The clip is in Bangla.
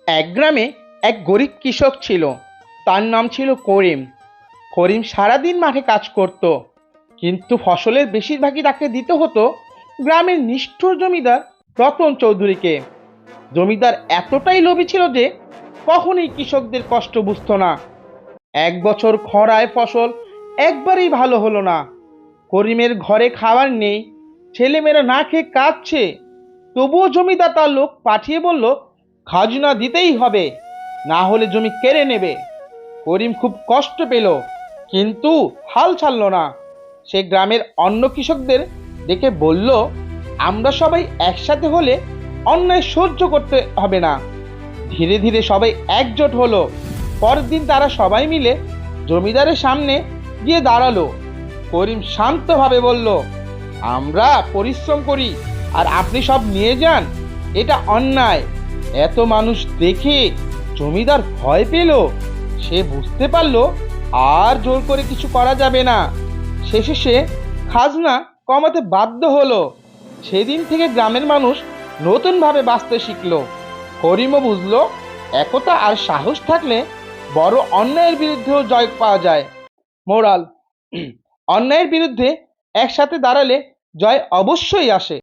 এক গ্রামে এক গরিব কৃষক ছিল। তার নাম ছিল করিম। করিম সারাদিন মাঠে কাজ করত, কিন্তু ফসলের বেশিরভাগই তাকে দিতে হতো গ্রামের নিষ্ঠুর জমিদার রতন চৌধুরীকে। জমিদার এতটাই লোভী ছিল যে কখনোই কৃষকদের কষ্ট বুঝতো না। এক বছর খরায় ফসল একবারেই ভালো হলো না। করিমের ঘরে খাবার নেই, ছেলেমেয়েরা না খেয়ে কাঁদছে। তবুও জমিদার তার লোক পাঠিয়ে বলল, খাজনা দিতেই হবে, না হলে জমি কেড়ে নেবে। করিম খুব কষ্ট পেল, কিন্তু হাল ছাড়ল না। সে গ্রামের অন্য কৃষকদের দেখে বলল, আমরা সবাই একসাথে হলে অন্যায় সহ্য করতে হবে না। ধীরে ধীরে সবাই একজোট হলো। পরের দিন তারা সবাই মিলে জমিদারের সামনে গিয়ে দাঁড়ালো। করিম শান্তভাবে বলল, আমরা পরিশ্রম করি আর আপনি সব নিয়ে যান, এটা অন্যায়। এত মানুষ দেখে জমিদার ভয় পেল। সে বুঝতে পারল আর জোর করে কিছু করা যাবে না। শেষে সে খাজনা কমাতে বাধ্য হলো। সেদিন থেকে গ্রামের মানুষ নতুনভাবে বাঁচতে শিখলো। করিমও বুঝলো, একতা আর সাহস থাকলে বড় অন্যায়ের বিরুদ্ধেও জয় পাওয়া যায়। মোরাল: অন্যায়ের বিরুদ্ধে একসাথে দাঁড়ালে জয় অবশ্যই আসে।